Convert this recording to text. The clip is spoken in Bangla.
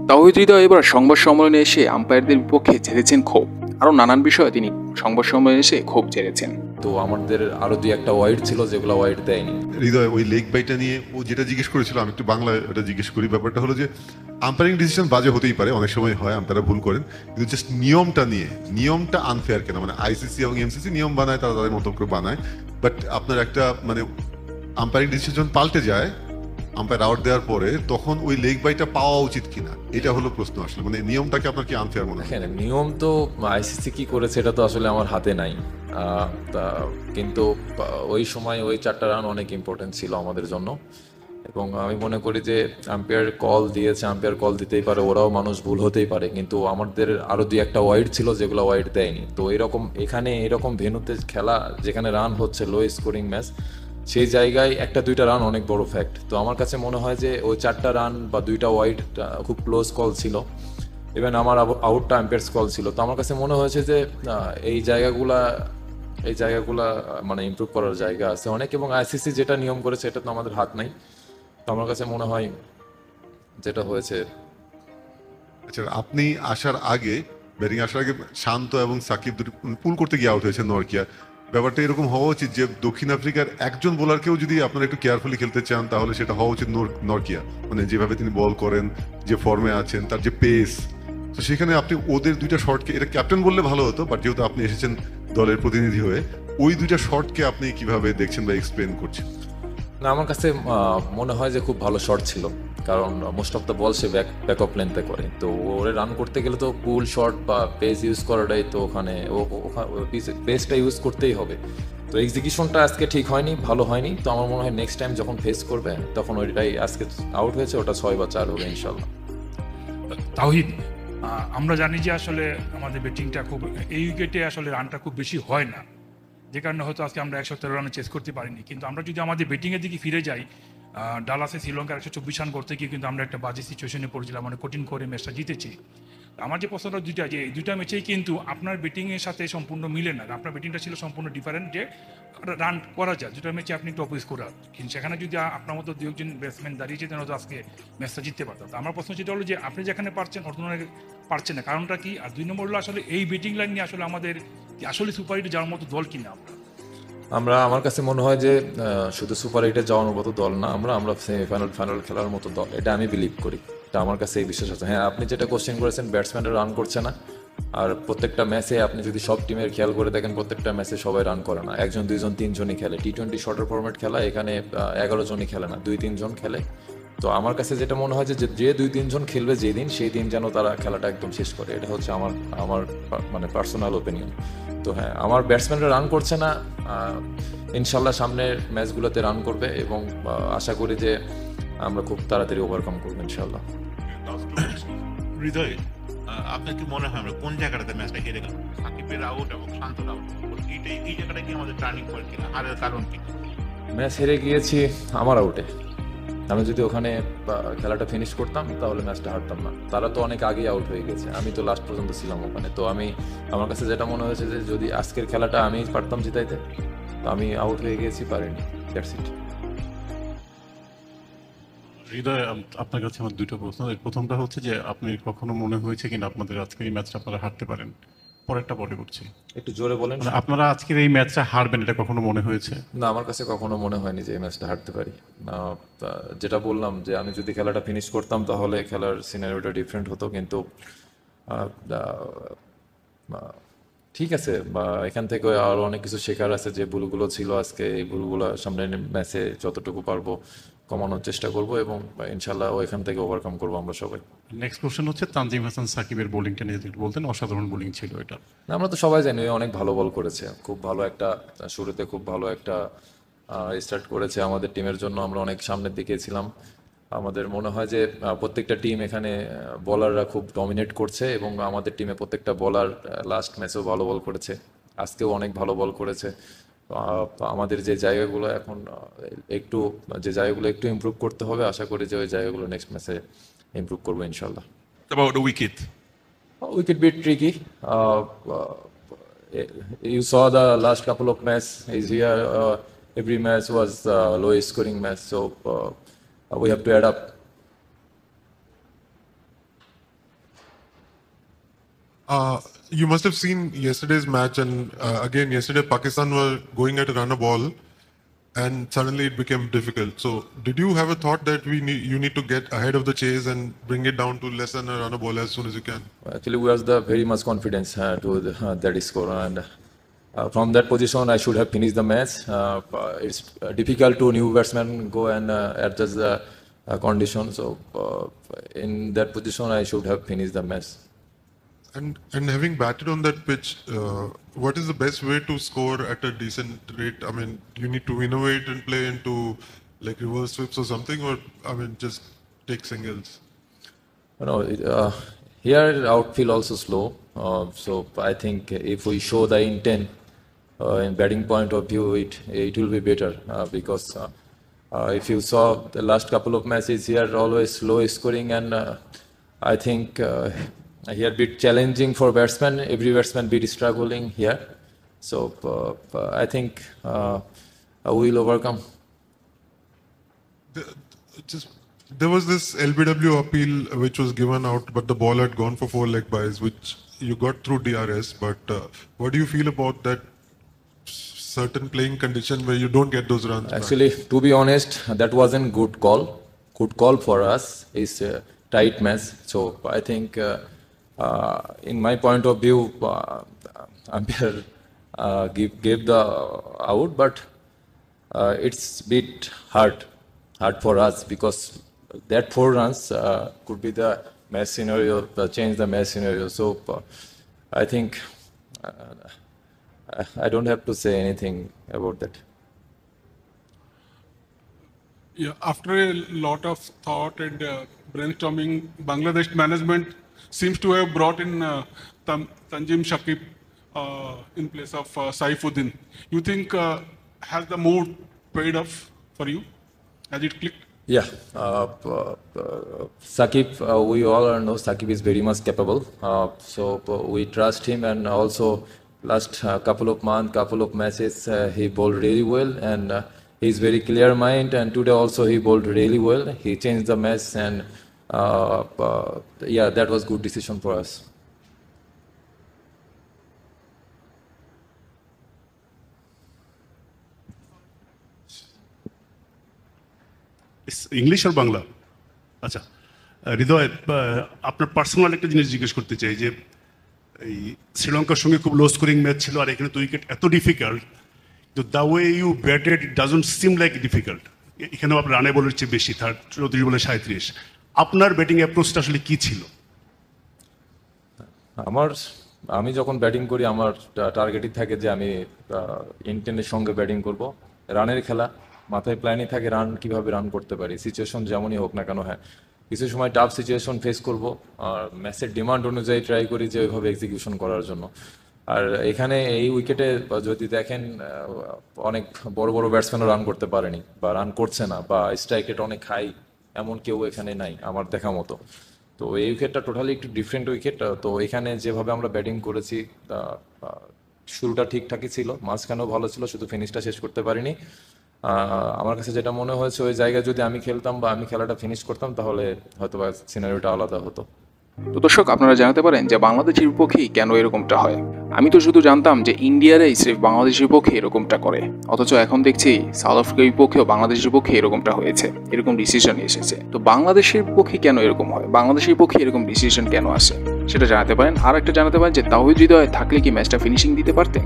তাওহিদ হৃদয় এবার সংবাদ সম্মেলনে এসে আম্পায়ারদের বিপক্ষে ঝেড়েছেন ক্ষোভ। আরও নানান বিষয়ে তিনি সংবাদ সম্মেলনে এসে ক্ষোভ ঝেড়েছেন। তো আমাদের আরো দুই একটা ওয়াইড ছিল যেগুলো ওয়াইড দেয়নি। হৃদয় ওই লেগ বাইটা নিয়ে ও যেটা জিজ্ঞেস করেছিল, আমি একটু বাংলায় ওটা জিজ্ঞেস করি। ব্যাপারটা হলো যে আম্পায়ারিং ডিসিশন বাজে হতেই পারে, অনেক সময় হয়, আম্পায়াররা ভুল করেন, কিন্তু জাস্ট নিয়মটা আনফেয়ার কেন? মানে আইসিসি এবং এমসিসি নিয়ম বানায়, তারা তাদের মতো করে বানায়, বাট আপনার একটা মানে আম্পায়ারিং ডিসিশন পাল্টে যায় আম্পায়ার আউট দেওয়ার পরে, তখন ওই লেগ বাইটা পাওয়া উচিত কিনা, এটা হলো প্রশ্ন আসলে। মানে নিয়মটাকে আপনার কি আনফেয়ার মনে হয়? দেখেন, নিয়ম তো আইসিসি কি করেছে এটা তো আসলে আমার হাতে নাই। কিন্তু ওই সময় ওই 4টা রান অনেক ইম্পর্টেন্ট ছিল আমাদের জন্য, এবং আমি মনে করি যে আম্পায়ার কল দিয়েছে, আম্পায়ার কল দিতেই পারে, ওরাও মানুষ, ভুল হতেই পারে, কিন্তু আমাদের আরো দুই একটা ওয়াইড ছিল যেগুলো ওয়াইড দেয়নি। তো এরকম ভেন্যুতে খেলা যেখানে রান হচ্ছে, লো স্কোরিং ম্যাচ, সেই জায়গায় একটা দুইটা রান অনেক বড় ফ্যাক্ট। তো আমার কাছে মনে হয় যে ওই 4টা রান বা দুইটা ওয়াইড খুব ক্লোজ কল ছিল, ইভেন আমার আউটটা আম্পায়ার্স কল ছিল। তো আমার কাছে মনে হয়েছে যে এই জায়গাগুলা মানে ইমপ্রুভ করার জায়গা আছে অনেক, এবং আইসিসি যেটা নিয়ম করেছে এটা তো আমাদের হাত নাই। তো আমার কাছে মনে হয় যেটা হয়েছে। আচ্ছা, আপনি ব্যাটিং আসার আগে শান্ত এবং সাকিব দুটো পুল করতে গিয়ে আউট হয়েছে নরকিয়া। ব্যাপারটা এরকম হওয়া উচিত যে দক্ষিণ আফ্রিকার একজন বোলারকেও যদি আপনারা একটু কেয়ারফুলি খেলতে চান, তাহলে সেটা হওয়া উচিত নরকিয়া। মানে যেভাবে তিনি বল করেন, যে ফর্মে আছেন, তার যে পেস, তো সেখানে আপনি ওদের দুইটা শটকে, এটা ক্যাপ্টেন বললে ভালো হতো, বাট যেহেতু আপনি এসেছেন দলের প্রতিনিধি হয়ে, ওই দুইটা শটকে আপনি কিভাবে দেখছেন বা এক্সপ্লেন করছেন? না, আমার কাছে মনে হয় যে খুব ভালো শট ছিল, কারণ মোস্ট অফ দ্য বল সে ব্যাক অফ লেন্থে করে। তো ওরে রান করতে গেলে তো পুল শট বা পেস ইউজ করাটাই তো ওখানে পেসটা ইউজ করতেই হবে। তো এক্সিকিউশনটা আজকে ঠিক হয়নি, ভালো হয়নি। তো আমার মনে হয় নেক্সট টাইম যখন ফেস করবে তখন ওইটাই, আজকে আউট হয়েছে ওটা 6 বা 4 হবে ইনশাল্লাহ। তাওহিদ, আমরা জানি যে আসলে আমাদের ব্যাটিংটা খুব, এই উইকেটে আসলে রানটা খুব বেশি হয় না, যে কারণে হয়তো আজকে আমরা 113 রানে চেস করতে পারিনি। কিন্তু আমরা যদি আমাদের ব্যাটিংয়ের দিকে ফিরে যাই, ডালাসে শ্রীলঙ্কার 124 রান করতে গিয়ে কিন্তু আমরা একটা বাজে সিচুয়েশনে পড়েছিলাম, মানে কঠিন করে ম্যাচটা জিতেছি। আমার যে প্রশ্নটা দুইটা, যে এই দুইটা ম্যাচেই কিন্তু আপনার ব্যাটিংয়ের সাথে সম্পূর্ণ মিলে না, আপনার ব্যাটিংটা ছিল সম্পূর্ণ ডিফারেন্ট, যে রান করা যায় দুটা ম্যাচে আপনি একটু অপোজ করা, কিন্তু সেখানে যদি আপনার মতো দু একজন ব্যাটসম্যান দাঁড়িয়ে যেতেন হয়তো আজকে ম্যাচটা জিততে পারতাম। তো আমার প্রশ্ন যেটা হলো যে আপনি যেখানে পারছেন অর্থনৈতিক পারছেন না, কারণটা কি? আর 2 নম্বর হলো আসলে এই ব্যাটিং লাইন নিয়ে আসলে আমাদের আসলে সুপার হিটে যাওয়ার মতো দল কিনা আমার কাছে মনে হয় যে শুধু সুপার এইটে যাওয়ার মতো দল না আমরা সেমিফাইনাল ফাইনাল খেলার মতো দল, এটা আমি বিলিভ করি। এটা আমার কাছে এই বিশ্বাস আছে। হ্যাঁ, আপনি যেটা কোশ্চেন করেছেন, ব্যাটসম্যানরা রান করছে না, আর প্রত্যেকটা ম্যাচে আপনি যদি সব টিমের খেয়াল করে দেখেন, প্রত্যেকটা ম্যাচে সবাই রান করে না, একজন দুইজন তিনজনই খেলে। টি-20 শর্টার ফরম্যাট খেলা, এখানে 11 জনই খেলে না, 2-3 জন খেলে। তো আমার কাছে যেটা মনে হয় যে 2-3 জন খেলবে যেদিন, সেই দিন যেন তারা খেলাটা একদম শেষ করে, এটা হচ্ছে আমার মানে পার্সোনাল ওপিনিয়ন। তো হ্যাঁ, আমার ব্যাটসম্যানরা রান করছে না, ইনশাল্লাহ সামনের ম্যাচগুলোতে রান করবে, এবং আশা করি যে আমরা খুব তাড়াতাড়ি ওভারকাম করবো ইনশাল্লাহ। হৃদয়, আপনার কি মনে হয় আমরা কোন জায়গাটাতে ম্যাচটা হেরে গেল? সাকিবের আউট এবং শান্তর আউট, এই জায়গাটা কি আমাদের টার্নিং পয়েন্ট কিনা, হারের কারণ কি? ম্যাচ হেরে গিয়েছি আমার আউটে। আমি যদি ওখানে খেলাটা ফিনিশ করতাম তাহলে ম্যাচটা হারতাম না। তারা তো অনেক আগেই আউট হয়ে গেছে, আমি তো লাস্ট পর্যন্ত ছিলাম ওখানে। তো আমার কাছে যেটা মনে হয়েছে যে যদি আজকের খেলাটা আমি পারতাম জিতাইতে, তো আমি আউট হয়ে গেছি, পারিনি, দ্যাটস ইট। হৃদয়, আপনার কাছে আমার দুটো প্রশ্ন। এর প্রথমটা হচ্ছে যে আপনি কখনো মনে হয়েছে কিনা আপনাদের আজকের এই ম্যাচটা আপনারা হারতে পারেন? পরেরটা পরে করছি, একটু জোরে বলেন। মানে আপনারা আজকের এই ম্যাচটা হারবেন, এটা কখনো মনে হয়েছে? না, আমার কাছে কখনো মনে হয়নি যে এই ম্যাচটা হারতে পারি। যেটা বললাম যে আমি যদি খেলাটা ফিনিশ করতাম তাহলে খেলার সিনারিওটা ডিফারেন্ট হতো, কিন্তু আহ, আহ, ঠিক আছে, বা এখান থেকে আরও অনেক কিছু শেখার আছে। যে ভুলগুলো ছিল আজকে, এই ভুলগুলো সামনের ম্যাচে যতটুকু পারবো কমানোর চেষ্টা করব, এবং ইনশাল্লাহ এখান থেকে ওভারকাম করবো আমরা সবাই। নেক্সট কোশ্চেন হচ্ছে তানজিম হাসান সাকিবের বোলিংটা নিয়ে যদি বলতেন, অসাধারণ বোলিং ছিল এটা। আমরা তো সবাই জানি ও অনেক ভালো বল করেছে, খুব ভালো একটা শুরুতে খুব ভালো একটা স্টার্ট করেছে আমাদের টিমের জন্য। আমরা অনেক সামনের দিকে ছিলাম। আমাদের মনে হয় যে প্রত্যেকটা টিম এখানে বলাররা খুব ডমিনেট করছে, এবং আমাদের টিমে প্রত্যেকটা বলার লাস্ট ম্যাচেও ভালো বল করেছে, আজকেও অনেক ভালো বল করেছে। আমাদের যে জায়গাগুলো এখন একটু ইমপ্রুভ করতে হবে, আশা করি যে ওই জায়গাগুলো নেক্সট ম্যাচে ইমপ্রুভ করবো ইনশাল্লাহ। About the wicket. We could be tricky. You saw the last couple of matches is here. Every match was lowest scoring match, so we have to add up. You must have seen yesterday's match, and again, yesterday Pakistan were going at a run a ball, and suddenly it became difficult. So, did you have a thought that you need to get ahead of the chase and bring it down to less than a run a ball as soon as you can? Actually, we have the very much confidence to that score, and from that position, I should have finished the match. It's difficult to new batsman go and adjust the condition. So, in that position, I should have finished the match. And having batted on that pitch, what is the best way to score at a decent rate? I mean, you need to innovate and play into like reverse sweeps or something, or I mean, just take singles. No, here outfield also slow. So I think if we show the intent in batting point of view, it will be better because if you saw the last couple of matches here, always low scoring, and I think here bit challenging for batsmen. Every batsman bit struggling here. So I think we will overcome. There was this LBW appeal which was given out, but the ball had gone for 4 leg byes, which you got through DRS. But what do you feel about that certain playing condition where you don't get those runs? Actually, to be honest, that wasn't good call. Good call for us. It's a tight match. So I think, in my point of view, umpire gave the out, but it's bit hard for us because that 4 runs could be the match scenario, change the match scenario. So I think I don't have to say anything about that. Yeah, after a lot of thought and brainstorming, Bangladesh management seems to have brought in Tanjim Shakib in place of Saifuddin. You think has the move paid off for you? Has it clicked? Yeah, Sakib, we all know Sakib is very much capable. So we trust him, and also last couple of months, couple of matches, he bowled really well, and he's very clear mind. And today also he bowled really well. He changed the match, and yeah, that was good decision for us. English আর বাংলা? আচ্ছা, হৃদয়, আপনার পার্সোনাল একটা জিনিস জিজ্ঞেস করতে চাই যে এই শ্রীলঙ্কার সঙ্গে খুব লো স্কোরিং ম্যাচ ছিল, আর এখানে তো উইকেট এত ডিফিকাল্ট, তো the way you batted it doesn't seem like difficult. এখানেও আপনার রানে বলের চেয়ে বেশি, 34 বলে 37। আপনার ব্যাটিং অ্যাপ্রোচটা আসলে কি ছিল? আমি যখন ব্যাটিং করি, আমার টার্গেটই থাকে যে আমি ইন্টেন্টের সঙ্গে ব্যাটিং করব। রানের খেলা, মাথায় প্ল্যানই থাকে রান কিভাবে রান করতে পারি, সিচুয়েশন যেমনই হোক না কেন। হ্যাঁ, কিছু সময় টাফ সিচুয়েশন ফেস করব, আর ম্যাচের ডিমান্ড অনুযায়ী ট্রাই করি যে ওইভাবে এক্সিকিউশন করার জন্য। আর এখানে এই উইকেটে যদি দেখেন, অনেক বড় বড় ব্যাটসম্যানও রান করতে পারেনি বা রান করছে না, বা স্ট্রাইক রেট অনেক হাই, এমন কেউ এখানে নাই আমার দেখা মতো। তো এই উইকেটটা টোটালি একটু ডিফারেন্ট উইকেট। তো এখানে যেভাবে আমরা ব্যাটিং করেছি, শুরুটা ঠিকঠাকই ছিল, মাঝখানেও ভালো ছিল, শুধু ফিনিশটা শেষ করতে পারিনি। আমার কাছে যেটা মনে হয়েছে, ওই জায়গায় যদি আমি খেলতাম বা আমি খেলাটা ফিনিশ করতাম, তাহলে হয়তো বা সিনারিওটা আলাদা হতো। তো দর্শক, আপনারা জানাতে পারেন যে বাংলাদেশের বিপক্ষেই কেন এরকমটা হয়। আমি তো শুধু জানতাম যে ইন্ডিয়ারাই সির্ফ বাংলাদেশের বিপক্ষে এরকমটা করে, অথচ এখন দেখছি সাউথ আফ্রিকার বিপক্ষেও বাংলাদেশের বিপক্ষে এরকমটা হয়েছে, এরকম ডিসিশন এসেছে। তো বাংলাদেশের বিপক্ষে কেন এরকম হয়, বাংলাদেশের বিপক্ষে এরকম ডিসিশন কেন আসে, সেটা জানাতে পারেন। আর একটা জানাতে পারেন যে তাওহিদ হৃদয় থাকলে কি ম্যাচটা ফিনিশিং দিতে পারতেন।